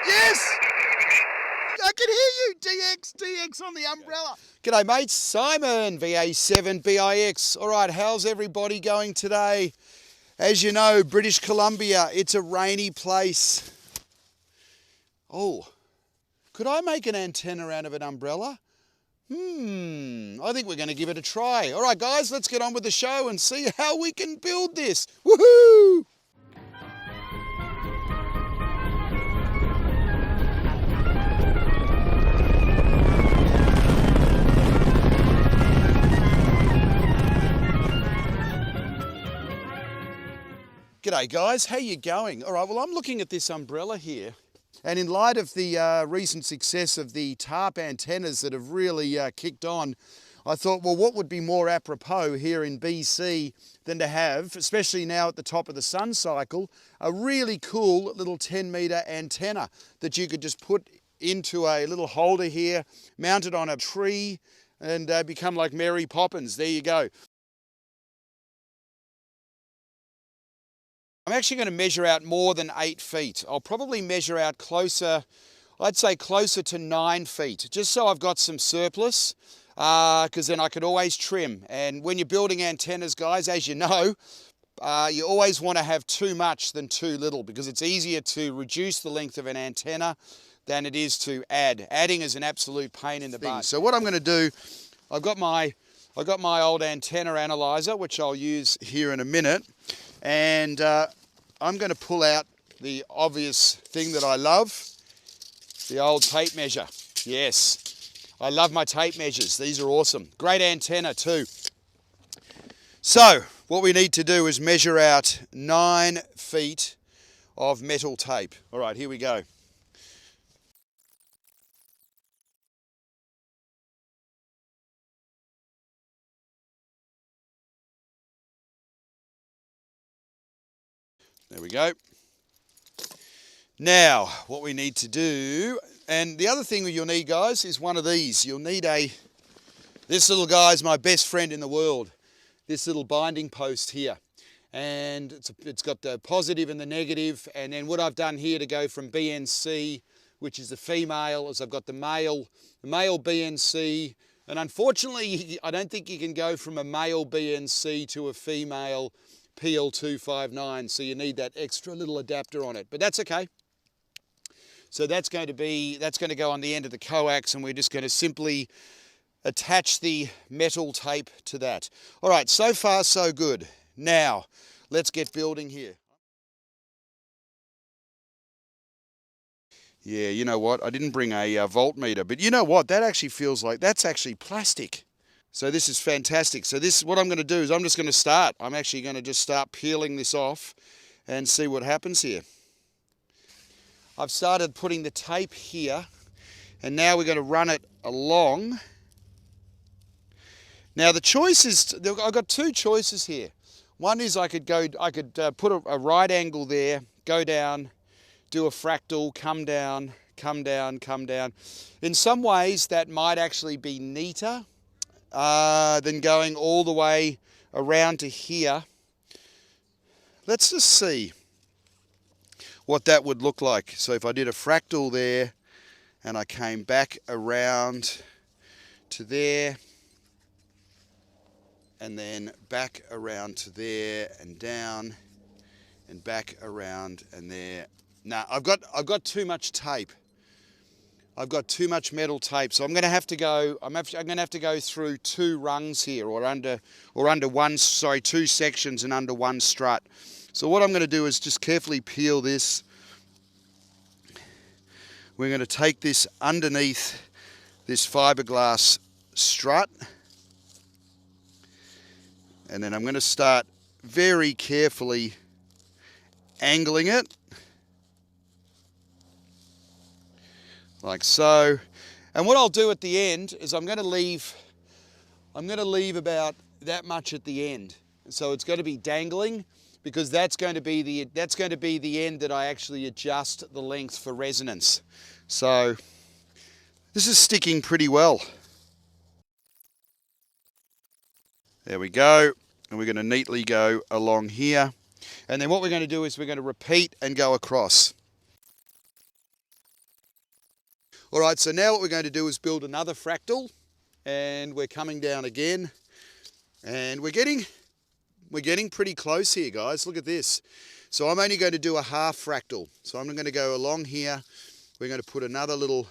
Yes! I can hear you, DX on the umbrella. G'day mates, Simon, VA7BIX. All right, how's everybody going today? As you know, British Columbia, it's a rainy place. Oh, could I make an antenna out of an umbrella? I think we're going to give it a try. All right, guys, let's get on with the show and see how we can build this. Woohoo! G'day guys, how you going? All right, well I'm looking at this umbrella here, and in light of the recent success of the tarp antennas that have really kicked on, I thought, well, what would be more apropos here in BC than to have, especially now at the top of the sun cycle, a really cool little 10-metre antenna that you could just put into a little holder here, mount it on a tree, and become like Mary Poppins. There you go. I'm actually going to measure out more than 8 feet. I'll probably measure out closer, I'd say closer to 9 feet, just so I've got some surplus, because then I could always trim. And when you're building antennas, guys, as you know, you always want to have too much than too little, because it's easier to reduce the length of an antenna than it is to add. Adding is an absolute pain in the butt. So what I'm going to do, I've got my old antenna analyzer, which I'll use here in a minute. And I'm going to pull out the obvious thing that I love, the old tape measure. Yes, I love my tape measures. These are awesome. Great antenna too. So what we need to do is measure out 9 feet of metal tape. All right, here we go. There we go. Now, what we need to do, and the other thing you'll need, guys, is one of these. You'll need this little guy's my best friend in the world, this little binding post here. And it's got the positive and the negative, and then what I've done here to go from BNC, which is the female, is I've got the male BNC, and unfortunately, I don't think you can go from a male BNC to a female PL259, so you need that extra little adapter on it, but that's okay. So that's going to go on the end of the coax, and we're just going to simply attach the metal tape to that. All right, so far so good. Now let's get building here. Yeah, you know what, I didn't bring a voltmeter, but you know what, that actually feels like that's actually plastic. So this is fantastic. So what I'm going to do is I'm just going to start. I'm actually going to just start peeling this off and see what happens here. I've started putting the tape here, and now we're going to run it along. Now the choice is, I've got two choices here. One is I could put a right angle there, go down, do a fractal, come down, come down, come down. In some ways that might actually be neater than going all the way around to here. Let's just see what that would look like. So if I did a fractal there and I came back around to there and then back around to there and down and back around and there. Now I've got too much tape. I've got too much metal tape, so I'm going to have to go. I'm going to have to go through 2 rungs here, or under one. Sorry, 2 sections and under 1 strut. So what I'm going to do is just carefully peel this. We're going to take this underneath this fiberglass strut, and then I'm going to start very carefully angling it. Like so. And what I'll do at the end is I'm going to leave about that much at the end. So it's going to be dangling, because that's going to be the end that I actually adjust the length for resonance. So this is sticking pretty well. There we go. And we're going to neatly go along here. And then what we're going to do is we're going to repeat and go across. All right, so now what we're going to do is build another fractal, and we're coming down again, and we're getting pretty close here, guys. Look at this. So I'm only going to do a half fractal. So I'm going to go along here. We're going to put another little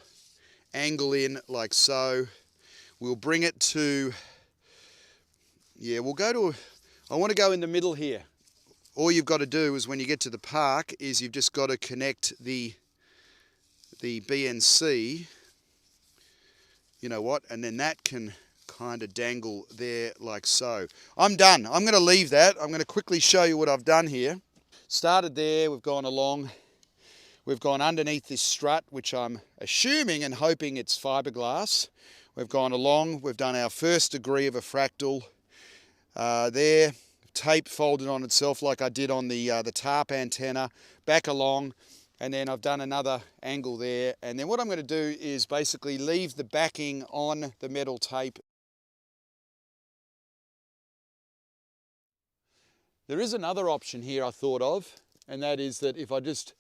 angle in like so. We'll bring it to, yeah, we'll go to, I want to go in the middle here. All you've got to do is when you get to the park is you've just got to connect the BNC, you know what, and then that can kind of dangle there like so. I'm done. I'm going to leave that. I'm going to quickly show you what I've done here. Started there, we've gone along, we've gone underneath this strut, which I'm assuming and hoping it's fiberglass. We've gone along, we've done our first degree of a fractal there, tape folded on itself like I did on the tarp antenna, back along, and then I've done another angle there. And then what I'm going to do is basically leave the backing on the metal tape. There is another option here I thought of, and that is that if I just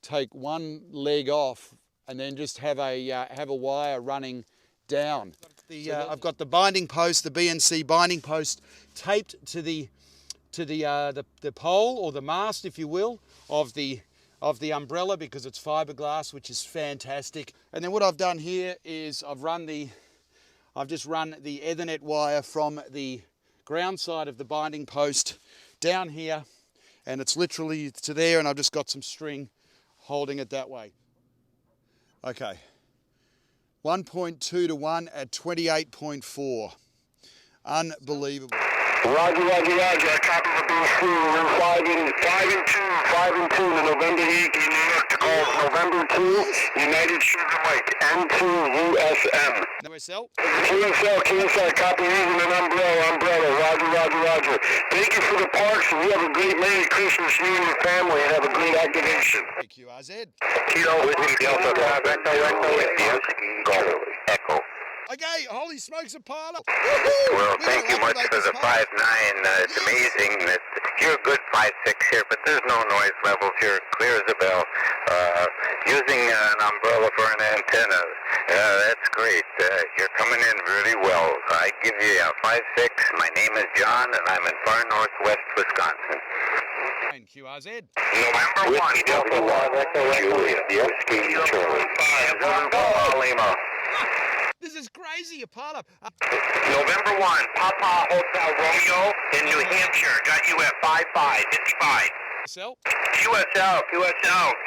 take one leg off and then just have a wire running down. I've got the binding post, the BNC binding post, taped to the pole or the mast, if you will, of the umbrella, because it's fiberglass, which is fantastic. And then what I've done here is I've just run the Ethernet wire from the ground side of the binding post down here, and it's literally to there, and I've just got some string holding it that way. Okay, 1.2 to 1 at 28.4. Unbelievable. Roger, roger, roger. I copy the BC. We're flying 5 and 2 to November Yankee, New York, to call November 2, United Sugar Mike, N2 USM. USL? QSL, copy using an umbrella. Roger, roger, roger. Thank you for the parks, and you have a great Merry Christmas, you and your family, and have a great activation. QRZ. Kilo, Whiskey, Delta, Echo. Okay, holy smokes, Apollo. Well, thank you much for the 5.9. It's amazing that you're a good 5.6 here, but there's no noise levels. You're clear as a bell. Using an umbrella for an antenna, that's great. You're coming in really well. I give you a 5.6. My name is John, and I'm in far northwest Wisconsin. And QRZ. November 1. Delta 1, Julia, Whiskey, Charlie. Lima. This is crazy, Apollo. November 1, Papa Hotel Romeo in New Hampshire. Got you at 55. Sell? QSL. You're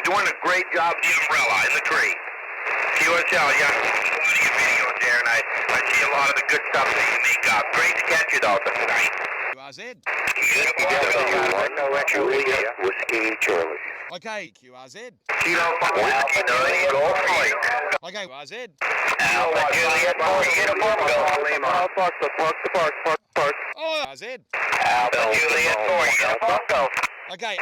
doing a great job with the umbrella in the tree. QSL, yeah. A lot of your videos there, and I see a lot of the good stuff that you make up. Great to catch it all tonight. QRZ. Whiskey, Charlie. Okay, QRZ. Kilo Whiskey 9, Golf Mike. Okay, QRZ. Alpha Juliet 4, Uniform Golf Lima. Park. Oh, QRZ. Alpha Juliet 4, Uniform Golf. Okay.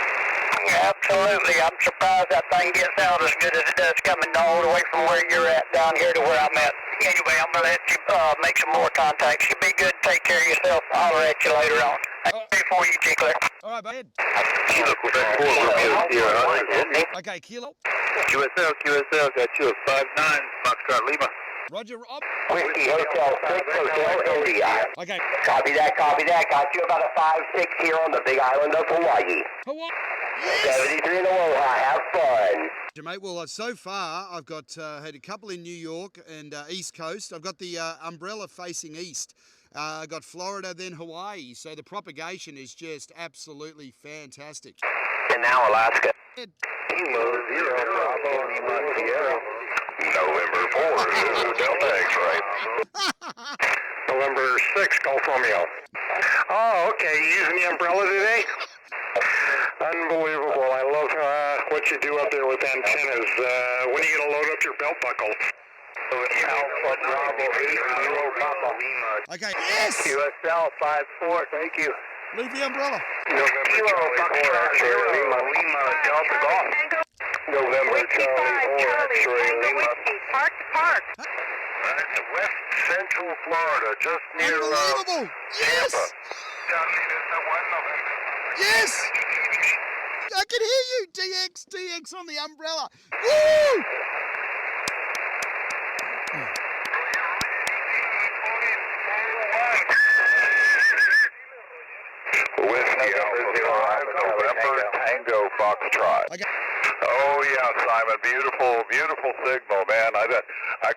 Absolutely. I'm surprised that thing gets out as good as it does coming all the way from where you're at down here to where I'm at. Anyway, I'm going to let you make some more contacts. You be good. Take care of yourself. I'll holler at you later on. Pray for you, Jiggler. All right, bud. Kilo, Quebec 4, Romeo, Sierra. Okay, Kilo. QSL, got you at 5.9, Foxtrot Lima. Roger, Rob. Whiskey, Hotel 6, Hotel India. Okay. Copy that. Got you about a 5.6 here on the big island of Hawaii. Hawaii. Yes. 73 in Aloha. Have fun. Mate, well, so far I've got had a couple in New York and East Coast. I've got the umbrella facing east. I got Florida, then Hawaii. So the propagation is just absolutely fantastic. And now Alaska. Kilo 0, Bravo, Lima, Sierra. November 4, Delta X-ray. November 6, Gulf Romeo. Oh, okay. You using the umbrella today? Unbelievable. I love what you do up there with antennas. When are you going to load up your belt buckle? Alpha Bravo 8, Kilo Papa Lima. Okay. Yes. QSL 5-4. Thank you. Leave the umbrella. November Charlie 4, X-ray, Lima, Delta Golf. November Charlie 4, X-ray, Lima. Park to park. That's West Central Florida, just near Unbelievable. Yes. Yes. I can hear you. DX on the umbrella. Woo. Whiskey Alpha 5, November Tango Foxtrot. Okay. Oh yeah, Simon, beautiful, beautiful signal, man. I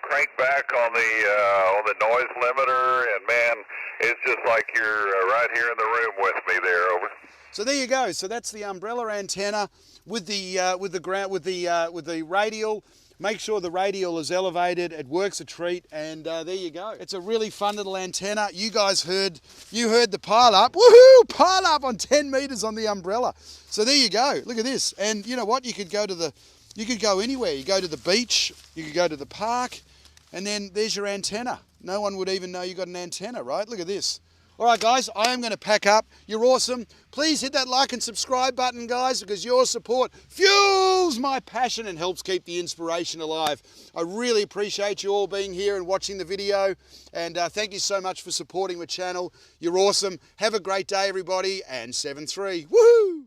cranked back on the noise limiter, and man, it's just like you're right here in the room with me there. Over. So there you go. So that's the umbrella antenna with the radial. Make sure the radial is elevated. It works a treat, and there you go. It's a really fun little antenna. You guys heard the pile up. Woohoo! Pile up on 10 meters on the umbrella. So there you go. Look at this. And you know what? You could go anywhere. You go to the beach. You could go to the park, and then there's your antenna. No one would even know you got an antenna, right? Look at this. All right, guys, I am going to pack up. You're awesome. Please hit that like and subscribe button, guys, because your support fuels my passion and helps keep the inspiration alive. I really appreciate you all being here and watching the video, and thank you so much for supporting the channel. You're awesome. Have a great day, everybody, and 7-3. Woohoo!